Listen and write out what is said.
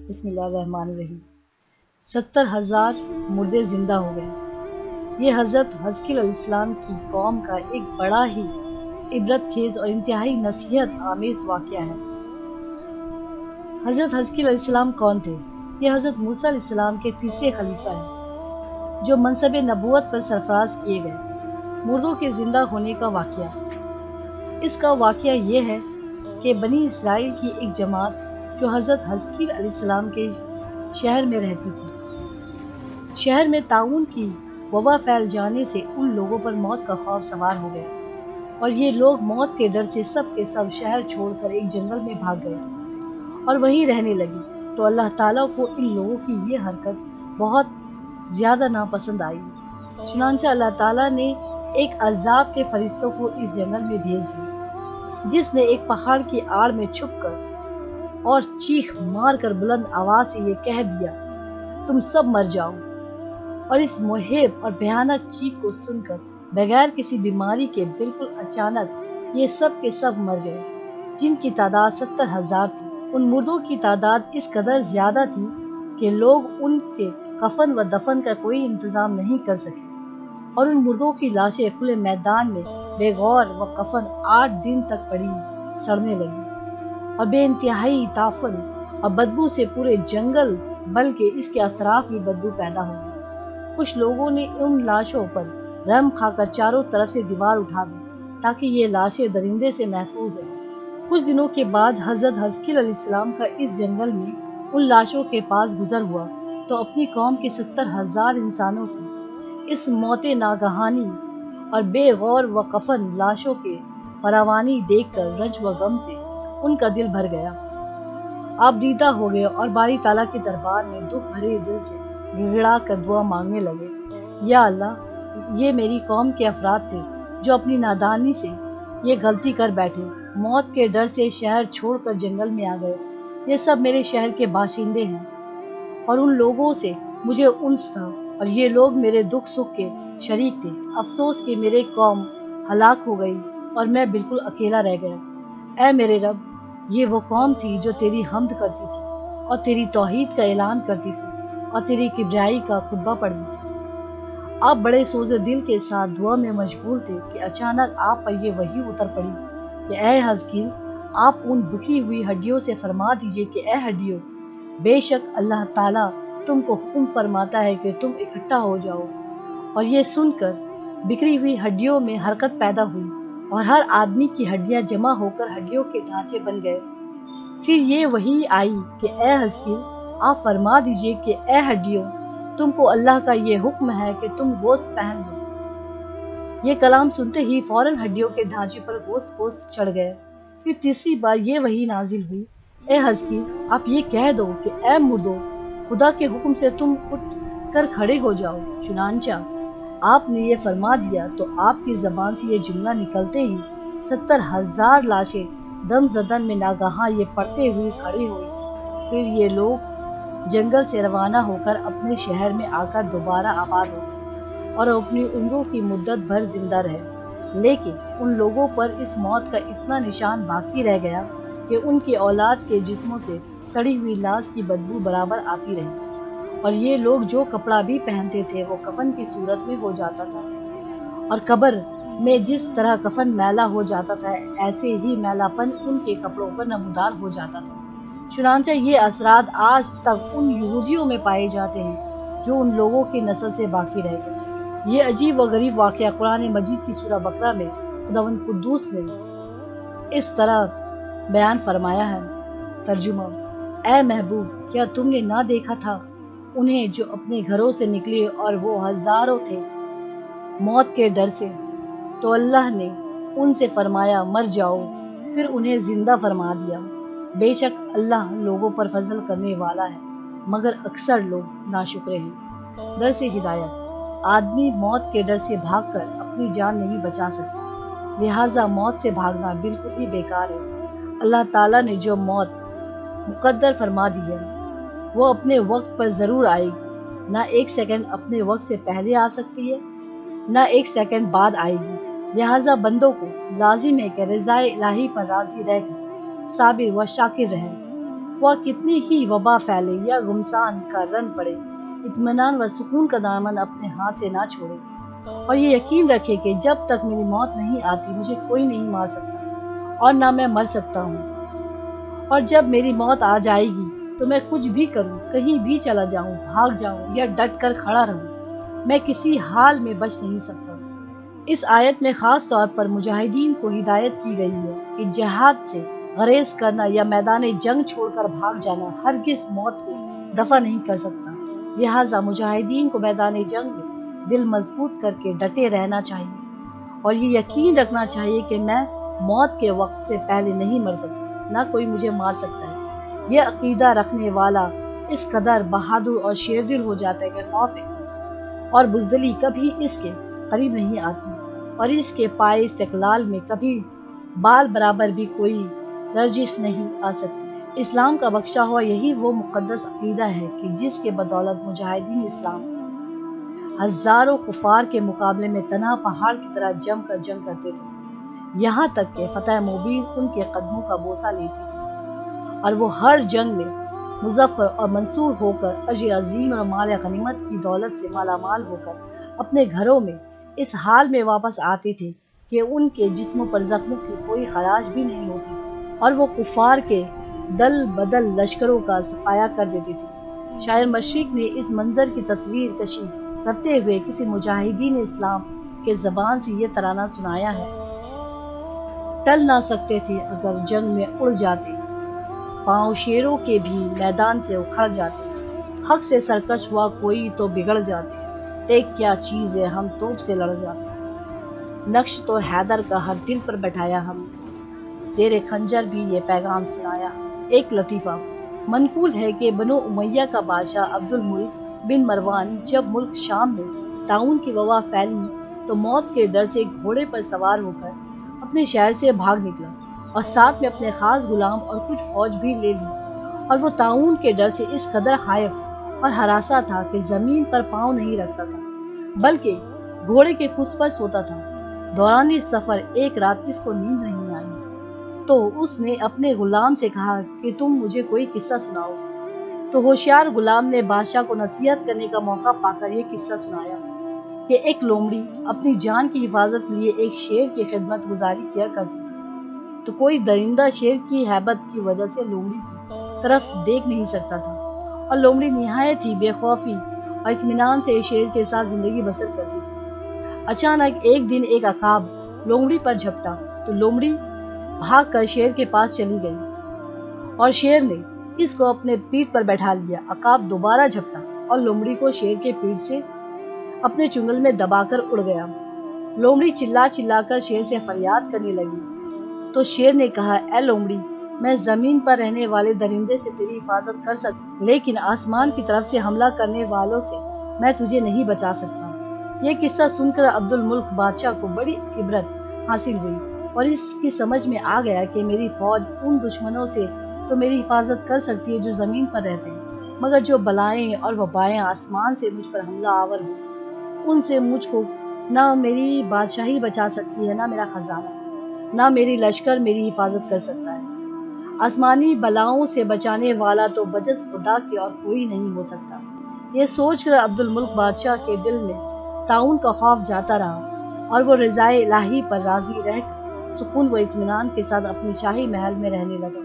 بسم اللہ الرحمن الرحیم۔ 70,000 مردے زندہ ہو گئے۔ یہ حضرت حزقیل علیہ السلام کی قوم کا ایک بڑا ہی عبرت خیز اور انتہائی نصیحت آمیز واقعہ ہے۔ حضرت حزقیل علیہ السلام کون تھے؟ یہ حضرت موسیٰ علیہ السلام کے تیسرے خلیفہ ہیں جو منصب نبوت پر سرفراز کیے گئے۔ مردوں کے زندہ ہونے کا واقعہ۔ اس کا واقعہ یہ ہے کہ بنی اسرائیل کی ایک جماعت جو حضرت حزقیل علیہ السلام کے شہر میں رہتی تھی، شہر میں طاعون کی وبا پھیل جانے سے ان لوگوں پر موت کا خوف سوار ہو گیا اور یہ لوگ موت کے ڈر سے سب کے سب شہر چھوڑ کر ایک جنگل میں بھاگ گئے اور وہیں رہنے لگے۔ تو اللہ تعالیٰ کو ان لوگوں کی یہ حرکت بہت زیادہ ناپسند آئی، چنانچہ اللہ تعالیٰ نے ایک عذاب کے فرشتوں کو اس جنگل میں بھیج دیا، جس نے ایک پہاڑ کی آڑ میں چھپ کر اور چیخ مار کر بلند آواز سے یہ کہہ دیا، تم سب مر جاؤ۔ اور اس محیب اور بھیانک چیخ کو سن کر بغیر کسی بیماری کے بالکل اچانک یہ سب کے سب مر گئے، جن کی تعداد 70,000 تھی۔ ان مردوں کی تعداد اس قدر زیادہ تھی کہ لوگ ان کے کفن و دفن کا کوئی انتظام نہیں کر سکے، اور ان مردوں کی لاشیں کھلے میدان میں بے غور و کفن 8 دن تک پڑی سڑنے لگی اور بے انتہائی تعفن اور بدبو سے پورے جنگل بلکہ اس کے اطراف بھی بدبو پیدا ہو گئی۔ کچھ لوگوں نے ان لاشوں پر رحم کھا کر چاروں طرف سے دیوار اٹھا دی تاکہ یہ لاشیں درندے سے محفوظ رہیں۔ کچھ دنوں کے بعد حضرت حزقیل علیہ السلام کا اس جنگل میں ان لاشوں کے پاس گزر ہوا تو اپنی قوم کے 70,000 انسانوں کی اس موت ناگہانی اور بے غور و کفن لاشوں کے فراوانی دیکھ کر رنج و غم سے ان کا دل بھر گیا۔ آپ دیدہ ہو گئے اور باری تعالیٰ کے دربار میں دکھ بھرے دل سے گڑگڑا کر دعا مانگنے لگے، یا اللہ، یہ میری قوم کے افراد تھے جو اپنی نادانی سے یہ غلطی کر بیٹھے، موت کے ڈر سے شہر چھوڑ کر جنگل میں آ گئے۔ یہ سب میرے شہر کے باشندے ہیں اور ان لوگوں سے مجھے انس تھا، اور یہ لوگ میرے دکھ سکھ کے شریک تھے۔ افسوس کہ میری قوم ہلاک ہو گئی اور میں بالکل اکیلا رہ گیا۔ اے میرے رب، یہ وہ قوم تھی جو تیری حمد کرتی تھی اور تیری توحید کا اعلان کرتی تھی اور تیری کبریائی کا خطبہ پڑھتی تھی۔ آپ بڑے سوز دل کے ساتھ دعا میں مشغول تھے کہ اچانک آپ پر یہ وحی اتر پڑی کہ اے حزقیل، آپ ان بکھی ہوئی ہڈیوں سے فرما دیجئے کہ اے ہڈیوں، بے شک اللہ تعالیٰ تم کو حکم فرماتا ہے کہ تم اکٹھا ہو جاؤ۔ اور یہ سن کر بکھری ہوئی ہڈیوں میں حرکت پیدا ہوئی اور ہر آدمی کی ہڈیاں جمع ہو کر ہڈیوں کے ڈھانچے بن گئے۔ پھر یہ وحی آئی کہ اے حزقیل، آپ فرما دیجئے کہ اے ہڈیوں، تم کو اللہ کا یہ حکم ہے کہ تم گوشت پہن لو۔ یہ کلام سنتے ہی فوراً ہڈیوں کے ڈھانچے پر گوشت چڑھ گئے۔ پھر تیسری بار یہ وحی نازل ہوئی، اے حزقیل، آپ یہ کہہ دو کہ اے مردو، خدا کے حکم سے تم اٹھ کر کھڑے ہو جاؤ۔ چنانچہ آپ نے یہ فرما دیا تو آپ کی زبان سے یہ جملہ نکلتے ہی 70,000 لاشیں دم زدن میں ناگہاں یہ پڑتے ہوئے کھڑی ہوئی۔ پھر یہ لوگ جنگل سے روانہ ہو کر اپنے شہر میں آ کر دوبارہ آباد ہو گئے اور اپنی عمروں کی مدت بھر زندہ رہے۔ لیکن ان لوگوں پر اس موت کا اتنا نشان باقی رہ گیا کہ ان کی اولاد کے جسموں سے سڑی ہوئی لاش کی بدبو برابر آتی رہی، اور یہ لوگ جو کپڑا بھی پہنتے تھے وہ کفن کی صورت میں ہو جاتا تھا، اور قبر میں جس طرح کفن میلا ہو جاتا تھا ایسے ہی میلا پن ان کے کپڑوں پر نمودار ہو جاتا تھا۔ چنانچہ یہ اثرات آج تک ان یہودیوں میں پائے جاتے ہیں جو ان لوگوں کی نسل سے باقی رہ گئے۔ یہ عجیب و غریب واقعہ قرآن مجید کی سورہ بقرہ میں خداوند قدوس نے اس طرح بیان فرمایا ہے۔ ترجمہ: اے محبوب، کیا تم نے نہ دیکھا تھا انہیں جو اپنے گھروں سے نکلے اور وہ ہزاروں تھے موت کے ڈر سے؟ تو اللہ نے ان سے فرمایا، مر جاؤ، پھر انہیں زندہ فرما دیا۔ بے شک اللہ لوگوں پر فضل کرنے والا ہے، مگر اکثر لوگ ناشکرے ہیں۔ درس ہدایت: آدمی موت کے ڈر سے بھاگ کر اپنی جان نہیں بچا سکتا، لہٰذا موت سے بھاگنا بالکل ہی بیکار ہے۔ اللہ تعالیٰ نے جو موت مقدر فرما دی ہے وہ اپنے وقت پر ضرور آئے گی، نہ ایک سیکنڈ اپنے وقت سے پہلے آ سکتی ہے نہ ایک سیکنڈ بعد آئے گی۔ لہٰذا بندوں کو لازم ہے کہ رضائے الہی پر راضی رہ کر صابر و شاکر رہیں۔ وہ کتنی ہی وبا پھیلے یا گمسان کا رن پڑے، اطمینان و سکون کا دامن اپنے ہاتھ سے نہ چھوڑے، اور یہ یقین رکھے کہ جب تک میری موت نہیں آتی مجھے کوئی نہیں مار سکتا اور نہ میں مر سکتا ہوں، اور جب میری موت آ جائے گی تو میں کچھ بھی کروں، کہیں بھی چلا جاؤں، بھاگ جاؤں یا ڈٹ کر کھڑا رہوں، میں کسی حال میں بچ نہیں سکتا۔ اس آیت میں خاص طور پر مجاہدین کو ہدایت کی گئی ہے کہ جہاد سے گریز کرنا یا میدان جنگ چھوڑ کر بھاگ جانا ہرگز موت کو دفع نہیں کر سکتا، لہٰذا مجاہدین کو میدان جنگ میں دل مضبوط کر کے ڈٹے رہنا چاہیے اور یہ یقین رکھنا چاہیے کہ میں موت کے وقت سے پہلے نہیں مر سکتا، نہ کوئی مجھے مار سکتا ہے۔ یہ عقیدہ رکھنے والا اس قدر بہادر اور شیردل ہو جاتا ہے کہ خوف اور بزدلی کبھی اس کے قریب نہیں آتی، اور اس کے پائے استقلال میں کبھی بال برابر بھی کوئی لرزش نہیں آ سکتی۔ اسلام کا بخشا ہوا یہی وہ مقدس عقیدہ ہے کہ جس کے بدولت مجاہدین اسلام ہزاروں کفار کے مقابلے میں تنہا پہاڑ کی طرح جم کر جنگ کرتے تھے، یہاں تک کہ فتح مبین ان کے قدموں کا بوسہ لیتی تھی، اور وہ ہر جنگ میں مظفر اور منصور ہو کر اجر عظیم اور مال غنیمت کی دولت سے مالا مال ہو کر اپنے گھروں میں اس حال میں واپس آتے تھے کہ ان کے جسموں پر زخموں کی کوئی خراش بھی نہیں ہوتی تھی، اور وہ کفار کے دل بدل لشکروں کا سفایا کر دیتے تھے۔ شاعر مشرق نے اس منظر کی تصویر کشی کرتے ہوئے کسی مجاہدین اسلام کے زبان سے یہ ترانہ سنایا ہے: ٹل نہ سکتے تھے اگر جنگ میں اڑ جاتے، پاؤں شیروں کے بھی میدان سے اکھڑ جاتے، حق سے سرکش ہوا کوئی تو بگڑ جاتے، دیکھ کیا چیز ہے ہم توپ سے لڑ جاتے، نقش تو حیدر کا ہر دل پر بٹھایا ہم نے، زیر خنجر بھی یہ پیغام سنایا۔ ایک لطیفہ منقول ہے کہ بنو امیہ کا بادشاہ عبد الملک بن مروان جب ملک شام میں طاعون کی وبا پھیلی تو موت کے ڈر سے گھوڑے پر سوار ہو کر اپنے شہر سے بھاگ نکلا، اور ساتھ میں اپنے خاص غلام اور کچھ فوج بھی لے لی، اور وہ طاعون کے ڈر سے اس قدر خائف اور ہراساں تھا کہ زمین پر پاؤں نہیں رکھتا تھا بلکہ گھوڑے کے کس پر سوتا تھا۔ دوران سفر ایک رات اس کو نیند نہیں آئی تو اس نے اپنے غلام سے کہا کہ تم مجھے کوئی قصہ سناؤ، تو ہوشیار غلام نے بادشاہ کو نصیحت کرنے کا موقع پا کر یہ قصہ سنایا کہ ایک لومڑی اپنی جان کی حفاظت کے لیے ایک شیر کی خدمت گزاری کیا کرتی تھی، تو کوئی درندہ شیر کی ہیبت کی وجہ سے لومڑی کی طرف دیکھ نہیں سکتا تھا، اور لومڑی نہایت ہی بے خوفی اور اطمینان سے شیر کے ساتھ زندگی بسر کرتی تھی۔ اچانک ایک دن ایک عقاب لومڑی پر جھپٹا تو لومڑی بھاگ کر شیر کے پاس چلی گئی اور شیر نے اس کو اپنے پیٹھ پر بیٹھا لیا۔ عقاب دوبارہ جھپٹا اور لومڑی کو شیر کے پیٹھ سے اپنے چنگل میں دبا کر اڑ گیا۔ لومڑی چلا چلا کر شیر سے فریاد کرنے لگی تو شیر نے کہا، اے لومڑی، میں زمین پر رہنے والے درندے سے تیری حفاظت کر سکتا لیکن آسمان کی طرف سے حملہ کرنے والوں سے میں تجھے نہیں بچا سکتا۔ یہ قصہ سن کر عبد الملک بادشاہ کو بڑی عبرت حاصل ہوئی اور اس کی سمجھ میں آ گیا کہ میری فوج ان دشمنوں سے تو میری حفاظت کر سکتی ہے جو زمین پر رہتے ہیں، مگر جو بلائیں اور وبائیں آسمان سے مجھ پر حملہ آور ہوں، ان سے مجھ کو نہ میری بادشاہی بچا سکتی ہے، نہ میرا خزانہ، نہ میری لشکر میری حفاظت کر سکتا ہے۔ آسمانی بلاؤں سے بچانے والا تو بجز خدا کے اور کوئی نہیں ہو سکتا۔ یہ سوچ کر عبد الملک بادشاہ کے دل میں طاعون کا خوف جاتا رہا اور وہ رضائے الہی پر راضی رہ کر سکون و اطمینان کے ساتھ اپنی شاہی محل میں رہنے لگا۔